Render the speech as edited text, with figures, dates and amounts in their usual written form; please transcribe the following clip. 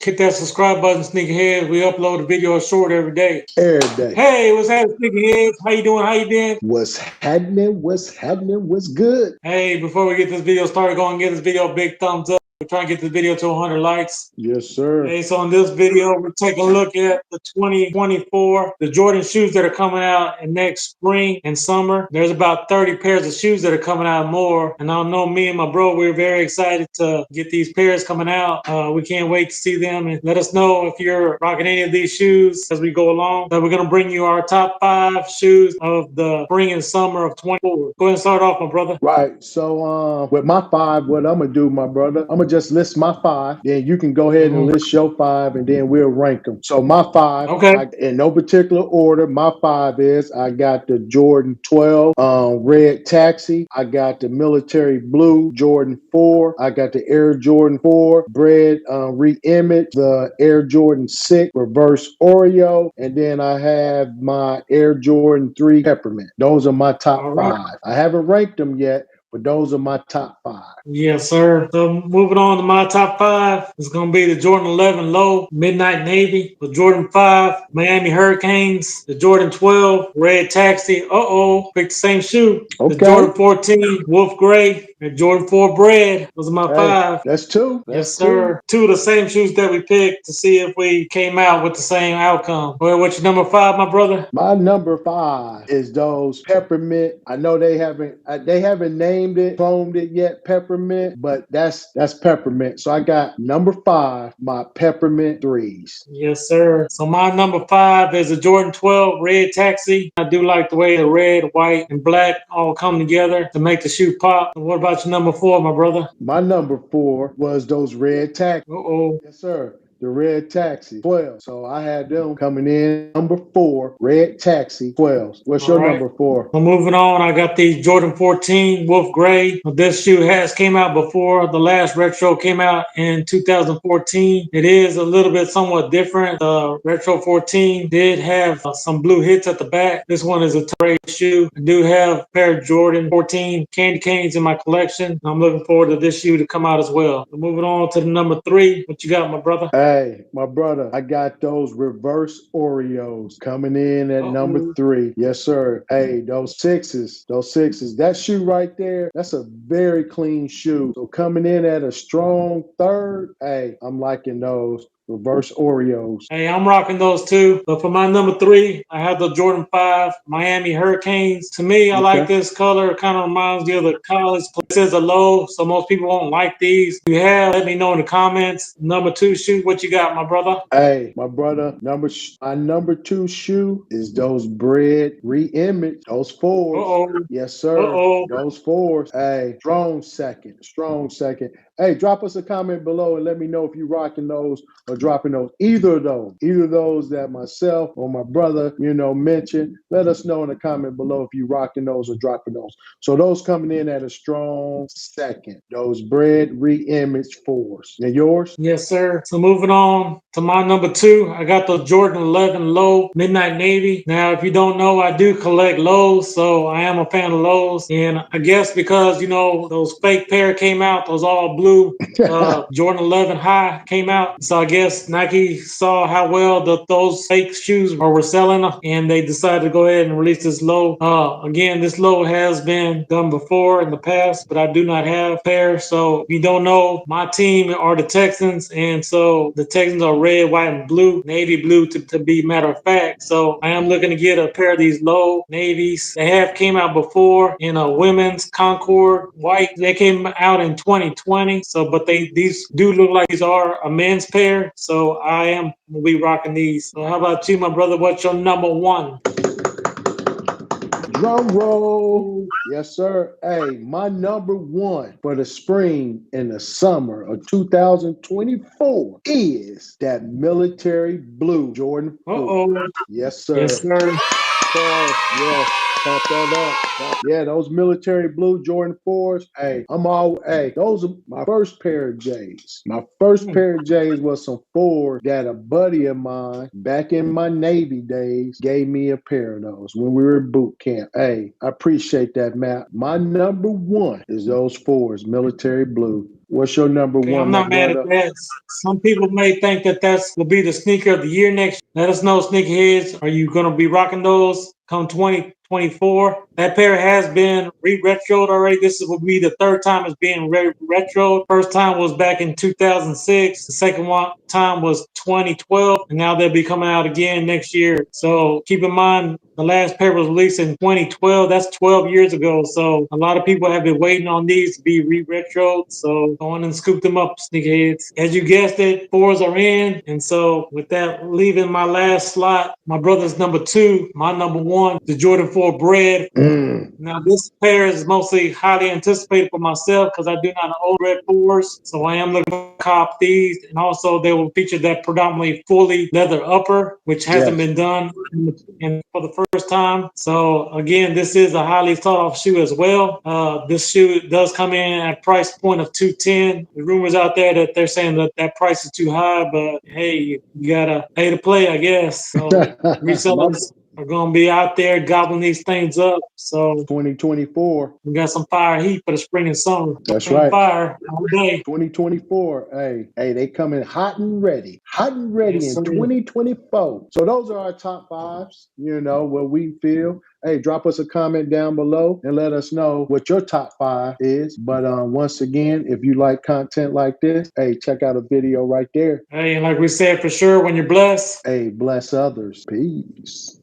Hit that subscribe button, sneakerheads. We upload a video or short every day. Every day. Hey, what's happening, sneakerheads? How you doing? How you been? What's happening? What's happening? What's good? Hey, before we get this video started, go and give this video a big thumbs up. We're trying to get this video to 100 likes. Yes, sir. Hey, so in this video, we're taking a look at the 2024, the Jordan shoes that are coming out in next spring and summer. There's about 30 pairs of shoes that are coming out more. And I know me and my bro, we're very excited to get these pairs coming out. We can't wait to see them. And let us know if you're rocking any of these shoes as we go along. So we're going to bring you our top 5 shoes of the spring and summer of 24. Go ahead and start off, my brother. Right. So with my 5, what I'm gonna do, my brother, I'm gonna just list my 5. Then you can go ahead and list your 5, and then we'll rank them. So my 5, Okay. in no particular order, my 5 is I got the Jordan 12 red taxi. I got the military blue Jordan 4. I got the Air Jordan 4 Bred Reimage, the Air Jordan 6 reverse Oreo, and then I have my Air Jordan 3 Peppermint. Those are my top All 5. right. I haven't ranked them yet, but those are my top 5. Yes, sir. So moving on to my top 5, it's going to be the Jordan 11 Low Midnight Navy, the Jordan 5 Miami Hurricanes, the Jordan 12 Red Taxi. Picked the same shoe. Okay. The Jordan 14 Wolf Gray, and Jordan 4 Bred. Those are my 5. That's 2. Yes, sir. 2 of the same shoes that we picked to see if we came out with the same outcome. Well, what's your number 5, my brother? My number 5 is those Peppermint. I know they haven't named it, cloned it yet, Peppermint, but that's Peppermint. So I got number 5, my Peppermint 3s. Yes, sir. So my number 5 is a Jordan 12 Red Taxi. I do like the way the red, white, and black all come together to make the shoe pop. And what about your number 4, my brother? My number 4 was those red taxi. Yes, sir. The red taxi 12. So I had them coming in number 4, red taxi 12. What's your number 4? Well, moving on, I got the Jordan 14 Wolf Gray. This shoe has came out before. The last retro came out in 2014. It is a little bit somewhat different. The retro 14 did have some blue hits at the back. This one is a gray shoe. I do have a pair of Jordan 14 candy canes in my collection. I'm looking forward to this shoe to come out as well. So moving on to the number 3. What you got, my brother? Hey, my brother, I got those reverse Oreos coming in at number 3. Yes, sir. Hey, those sixes, that shoe right there, that's a very clean shoe. So coming in at a strong 3rd, hey, I'm liking those reverse Oreos. Hey, I'm rocking those too. But for my number 3, I have the Jordan 5 Miami Hurricanes. To me, I like this color. It kind of reminds me of the college. This is a low, so most people won't like these. If you have, let me know in the comments. Number 2 shoe, what you got, my brother? Hey, my brother, my number 2 shoe is those Bred Reimage, those 4s. Yes, sir. Those 4s. Hey, strong second. Hey, drop us a comment below and let me know if you're rocking those or dropping those. Either of those that myself or my brother, mentioned. Let us know in the comment below if you're rocking those or dropping those. So those coming in at a strong 2nd. Those Bred Reimage 4s. And yours? Yes, sir. So moving on to my number 2, I got the Jordan 11 Low Midnight Navy. Now, if you don't know, I do collect lows, so I am a fan of lows. And I guess because, those fake pair came out, those all blue Jordan 11 High came out. So I guess Nike saw how well those fake shoes were selling, and they decided to go ahead and release this low. Again, this low has been done before in the past, but I do not have a pair. So if you don't know, my team are the Texans, and so the Texans are red, white, and blue, navy blue to be matter of fact. So I am looking to get a pair of these low navies. They have came out before in a women's Concord white. They came out in 2020. So, but these do look like these are a men's pair. So I am will be rocking these. So how about you, my brother? What's your number 1? Drum roll. Yes, sir. Hey, my number 1 for the spring and the summer of 2024 is that military blue Jordan 4. Yes, sir. Yes, sir. Yes. Pop that up. Yeah, those military blue Jordan 4s. Hey, those are my first pair of J's. My first pair of J's was some 4 that a buddy of mine back in my Navy days gave me a pair of those when we were in boot camp. Hey, I appreciate that, Matt. My number 1 is those 4s, military blue. What's your number Okay, one, I'm my not mad at brother? that. Some people may think that will be the sneaker of the year next. Let us know, sneakerheads. Are you going to be rocking those come 2024? That pair has been retroed already. This will be the third time it's being retroed. First time was back in 2006. The second time was 2012, and now they'll be coming out again next year. So keep in mind, the last pair was released in 2012. That's 12 years ago. So a lot of people have been waiting on these to be retroed. So go on and scoop them up, sneakerheads. As you guessed it, fours are in. And so with that, leaving my last slot, my brother's number 2, my number 1, the Jordan 4 Bred. Now, this pair is mostly highly anticipated for myself because I do not own Red 4s. So I am looking to cop these. And also, they will feature that predominantly fully leather upper, which hasn't been done for the first time. So, again, this is a highly sought off shoe as well. This shoe does come in at a price point of $210. The rumors out there that they're saying that price is too high, but hey, you got to pay to play, I guess. So, resellers are going to be out there gobbling these things up. So 2024. We got some fire heat for the spring and summer. That's right. Fire all day. 2024. Hey, they coming hot and ready. Hot and ready Yes, in 2024. So those are our top 5s, what we feel. Hey, drop us a comment down below and let us know what your top 5 is. But once again, if you like content like this, hey, check out a video right there. Hey, and like we said, for sure, when you're blessed, hey, bless others. Peace.